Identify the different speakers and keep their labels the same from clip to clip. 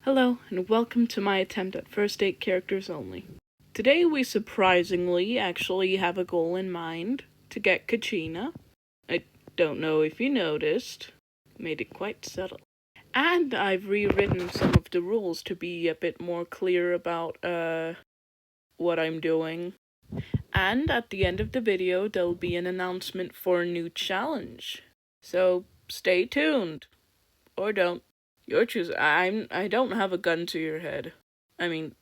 Speaker 1: Hello, and welcome to my attempt at first 8 characters only. Today we surprisingly actually have a goal in mind to get Kachina. I don't know if you noticed. Made it quite subtle. And I've rewritten some of the rules to be a bit more clear about what I'm doing. And at the end of the video there'll be an announcement for a new challenge. So stay tuned. Or don't. Your choose. I don't have a gun to your head. I'm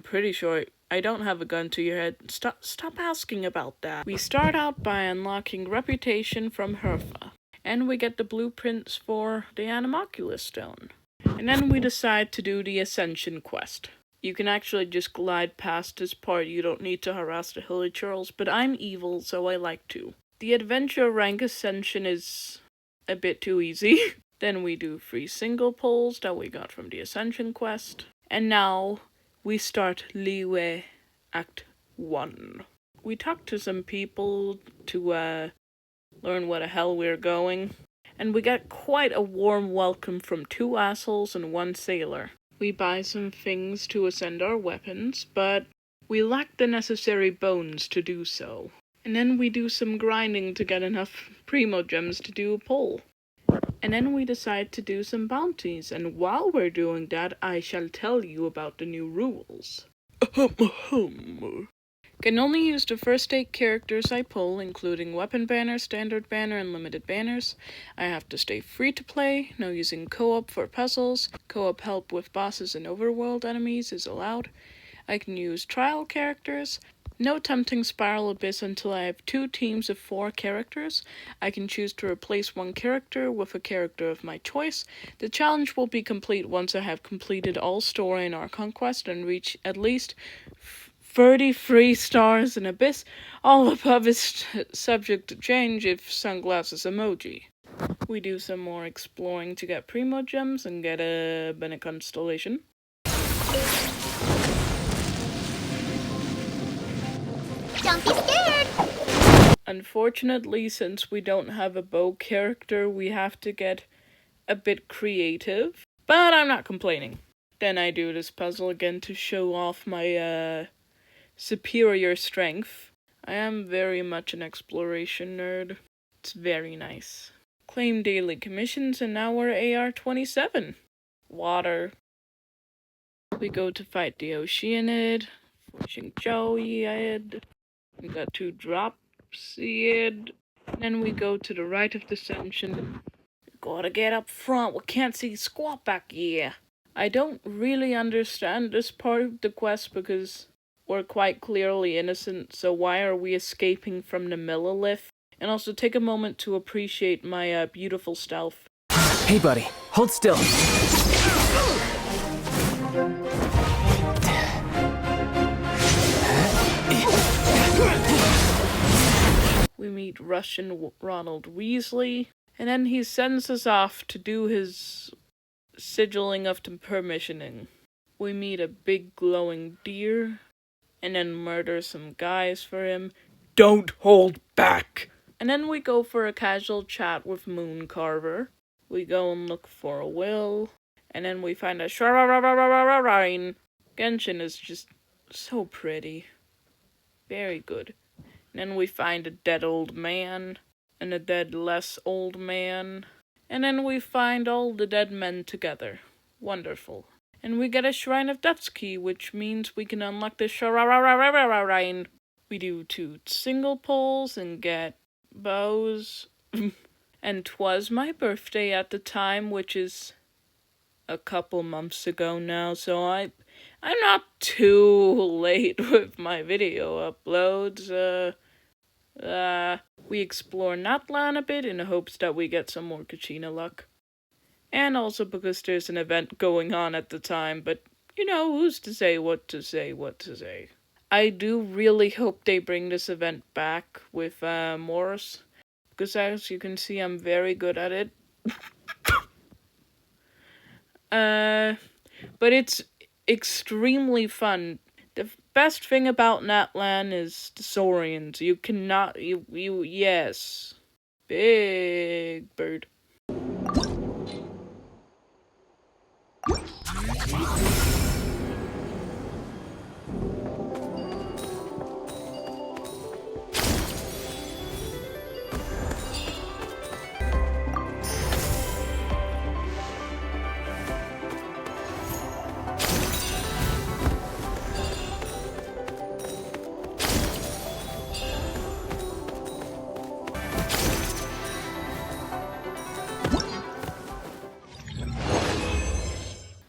Speaker 1: pretty sure I don't have a gun to your head. Stop asking about that. We start out by unlocking Reputation from Herfa, and we get the blueprints for the Animoculus Stone. And then we decide to do the Ascension quest. You can actually just glide past this part, you don't need to harass the Hilly Churls, but I'm evil, so I like to. The Adventure rank Ascension is a bit too easy. Then we do 3 single pulls that we got from the Ascension quest. And now we start Liyue Act 1. We talked to some people to learn where the hell we're going. And we get quite a warm welcome from 2 assholes and 1 sailor. We buy some things to ascend our weapons, but we lack the necessary bones to do so. And then we do some grinding to get enough Primo Gems to do a pull. And then we decide to do some bounties, and while we're doing that, I shall tell you about the new rules. Can only use the first 8 characters I pull, including weapon banner, standard banner, and limited banners. I have to stay free to play, no using co-op for puzzles. Co-op help with bosses and overworld enemies is allowed. I can use trial characters. No tempting Spiral Abyss until I have 2 teams of 4 characters. I can choose to replace 1 character with a character of my choice. The challenge will be complete once I have completed all story in our conquest and reach at least 33 stars in Abyss. All above is subject to change if sunglasses emoji. We do some more exploring to get Primo Gems and get a Bene Constellation.
Speaker 2: Don't be scared!
Speaker 1: Unfortunately, since we don't have a bow character, we have to get a bit creative. But I'm not complaining. Then I do this puzzle again to show off my superior strength. I am very much an exploration nerd. It's very nice. Claim daily commissions, and now we're AR-27. Water. We go to fight the Oceanid. Xingzhou. We got 2 drops here. Then we go to the right of the Ascension. Gotta get up front, we can't see squat back here. I don't really understand this part of the quest because we're quite clearly innocent, so why are we escaping from the Millilith? And also take a moment to appreciate my beautiful stealth.
Speaker 3: Hey buddy, hold still.
Speaker 1: We meet Russian Ronald Weasley, and then he sends us off to do his sigilling of the permissioning. We meet a big glowing deer, and then murder some guys for him. Don't hold back! And then we go for a casual chat with Mooncarver. We go and look for a will, and then we find a shrine. Genshin is just so pretty. Very good. And then we find a dead old man, and a dead less old man. And then we find all the dead men together. Wonderful. And we get a Shrine of Death's Key, which means we can unlock the shrine. We do 2 single pulls and get bows. And 'twas my birthday at the time, which is a couple months ago now, so I'm not too late with my video uploads. We explore Natlan a bit in the hopes that we get some more Kachina luck. And also because there's an event going on at the time, but you know, who's to say what to say. I do really hope they bring this event back with Morris, because as you can see, I'm very good at it. But it's extremely fun. The best thing about Natlan is the Saurians. You cannot, yes. Big bird.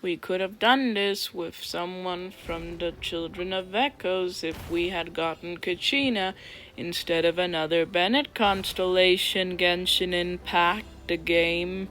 Speaker 1: We could have done this with someone from the Children of Echoes if we had gotten Kachina instead of another Bennett constellation Genshin Impact, the game.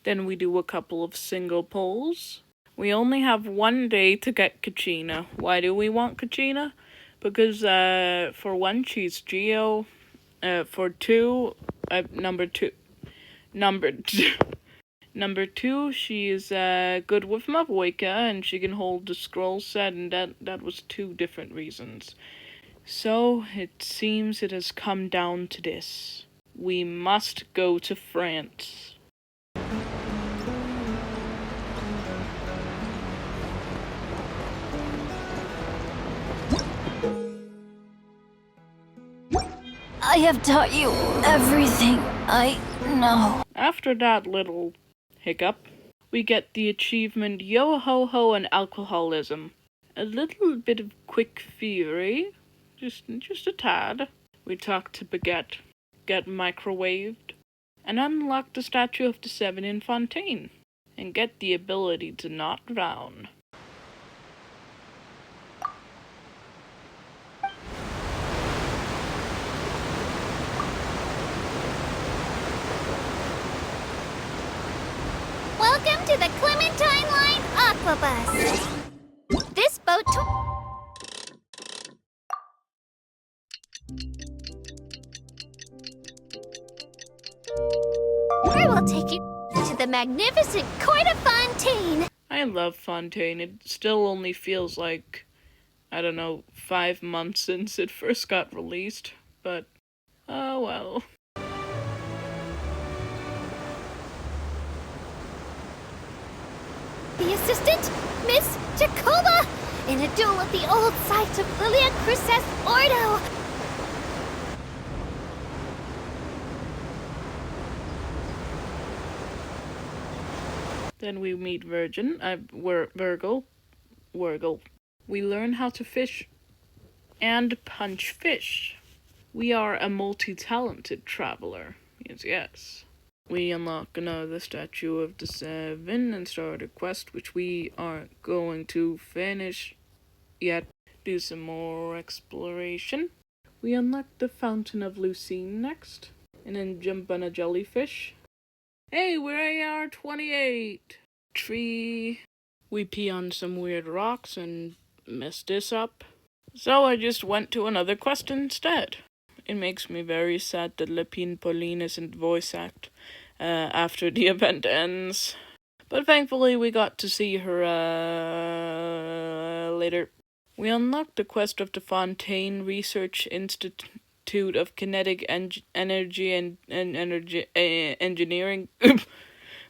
Speaker 1: Then we do a couple of single pulls. We only have 1 day to get Kachina. Why do we want Kachina? Because for one, she's Geo. For two, number two, number two, she is good with Mavoika, and she can hold the scroll set, and that was 2 different reasons. So it seems it has come down to this. We must go to France.
Speaker 2: I have taught you everything I know.
Speaker 1: After that little hiccup, we get the achievement Yo-Ho-Ho and Alcoholism. A little bit of quick fury, just a tad. We talk to Baguette, get microwaved, and unlock the statue of the 7 in Fontaine, and get the ability to not drown.
Speaker 2: Welcome to the Clementine Line Aquabus. This boat I will take you to the magnificent Court of Fontaine.
Speaker 1: I love Fontaine. It still only feels like, I don't know, 5 months since it first got released, but oh well.
Speaker 2: The assistant, Miss Jacoba, in a duel at the old site of Lilia Cruces Ordo.
Speaker 1: Then we meet Virgil. We learn how to fish and punch fish. We are a multi-talented traveler. Yes. We unlock another statue of the 7 and start a quest which we aren't going to finish yet. Do some more exploration. We unlock the Fountain of Lucine next, and then jump on a jellyfish. Hey, we're AR-28! Tree. We pee on some weird rocks and mess this up. So I just went to another quest instead. It makes me very sad that Lepine Pauline isn't voice act after the event ends. But thankfully we got to see her later. We unlocked the quest of the Fontaine Research Institute of Kinetic Energy and Energy Engineering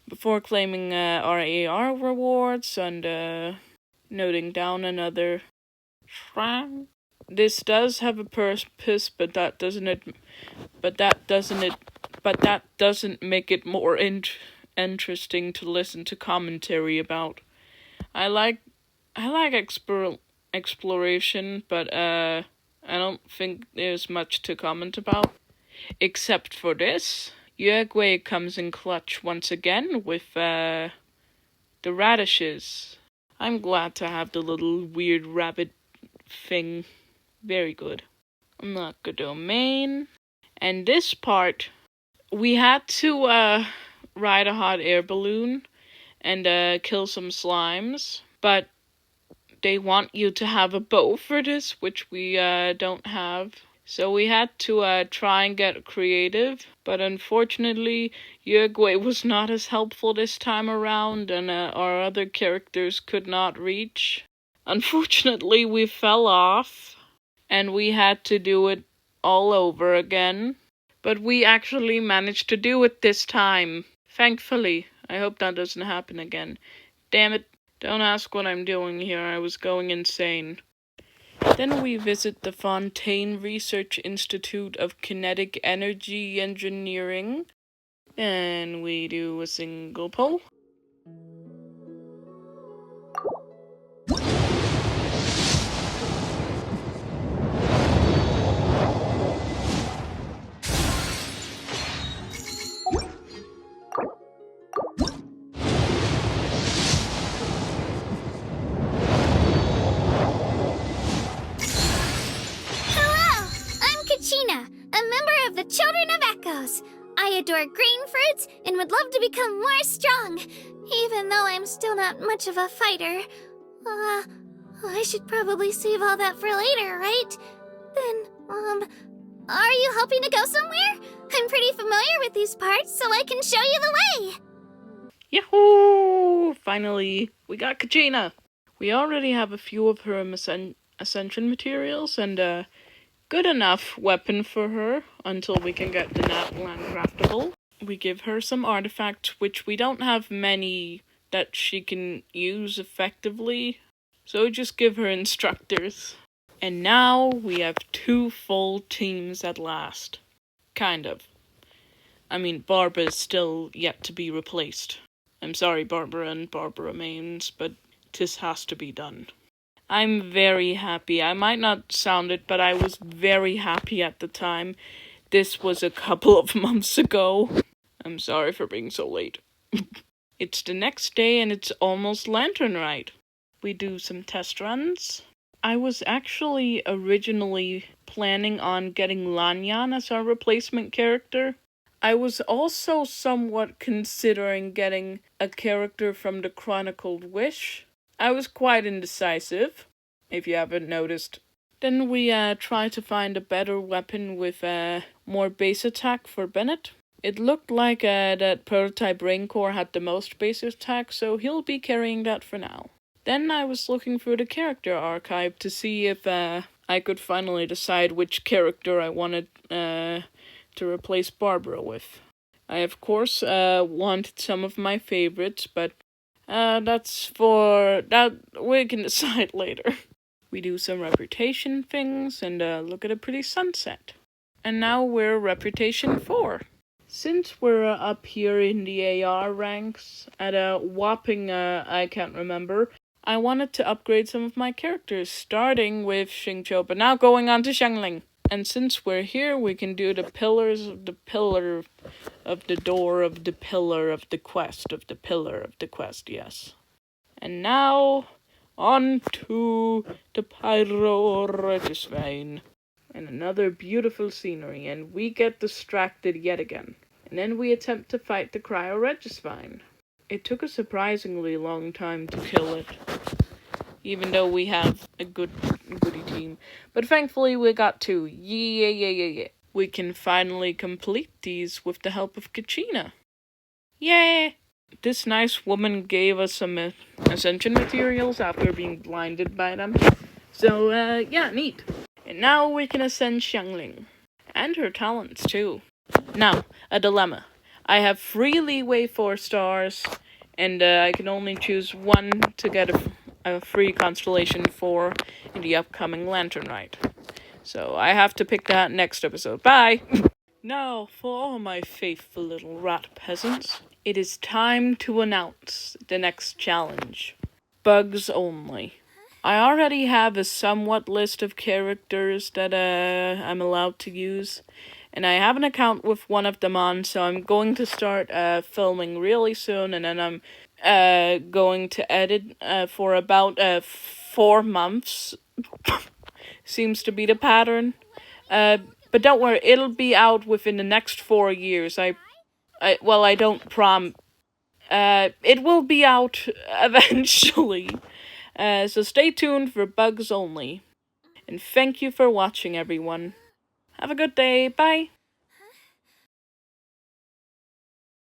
Speaker 1: before claiming our AR rewards and noting down another shrine. This does have a purpose, but that doesn't make it more interesting to listen to commentary about. I like exploration, but I don't think there's much to comment about, except for this. Uruguay comes in clutch once again with the radishes. I'm glad to have the little weird rabbit thing. Very good. Unlock a domain. And this part, we had to ride a hot air balloon and kill some slimes, but they want you to have a bow for this, which we don't have. So we had to try and get creative, but unfortunately, Uruguay was not as helpful this time around, and our other characters could not reach. Unfortunately, we fell off, and we had to do it all over again. But we actually managed to do it this time. Thankfully. I hope that doesn't happen again. Damn it. Don't ask what I'm doing here. I was going insane. Then we visit the Fontaine Research Institute of Kinetic Energy Engineering. And we do a single pull.
Speaker 2: Kachina, a member of the Children of Echoes. I adore green fruits and would love to become more strong, even though I'm still not much of a fighter. I should probably save all that for later, right? Then, are you hoping to go somewhere? I'm pretty familiar with these parts, so I can show you the way.
Speaker 1: Yahoo! Finally, we got Kachina. We already have a few of her ascension materials and good enough weapon for her until we can get the Natlan craftable. We give her some artifacts, which we don't have many that she can use effectively, so just give her instructors. And now we have 2 full teams at last. Kind of. I mean, Barbara is still yet to be replaced. I'm sorry, Barbara and Barbara Mains, but this has to be done. I'm very happy. I might not sound it, but I was very happy at the time. This was a couple of months ago. I'm sorry for being so late. It's the next day and it's almost Lantern Rite. We do some test runs. I was actually originally planning on getting Lanyan as our replacement character. I was also somewhat considering getting a character from the Chronicled Wish. I was quite indecisive, if you haven't noticed. Then we try to find a better weapon with more base attack for Bennett. It looked like that prototype Raincore had the most base attack, so he'll be carrying that for now. Then I was looking through the character archive to see if I could finally decide which character I wanted to replace Barbara with. I, of course, wanted some of my favorites, but that's for that we can decide later. We do some reputation things and look at a pretty sunset. And now we're reputation 4. Since we're up here in the AR ranks at a whopping I can't remember, I wanted to upgrade some of my characters, starting with Xingqiu, but now going on to Xiangling. And since we're here, we can do the pillars of the pillar of the door of the pillar of the quest of the pillar of the quest, yes. And now, on to the Pyro Regisvein. And another beautiful scenery, and we get distracted yet again. And then we attempt to fight the Cryo Regisvein. It took a surprisingly long time to kill it, even though we have a goody team. But thankfully we got 2. Yeah. We can finally complete these with the help of Kachina. Yay! This nice woman gave us some ascension materials after being blinded by them. So, yeah, neat. And now we can ascend Xiangling. And her talents, too. Now, a dilemma. I have 3 leeway 4 stars, and I can only choose 1 to get a free constellation 4 in the upcoming Lantern Rite. So I have to pick that next episode. Bye! Now, for all my faithful little rat peasants, it is time to announce the next challenge. Bugs only. I already have a somewhat list of characters that I'm allowed to use, and I have an account with one of them on, so I'm going to start filming really soon, and then I'm going to edit for about 4 months. Seems to be the pattern. But don't worry, it'll be out within the next 4 years. I don't it will be out eventually. So stay tuned for Bugs Only. And thank you for watching, everyone. Have a good day. Bye.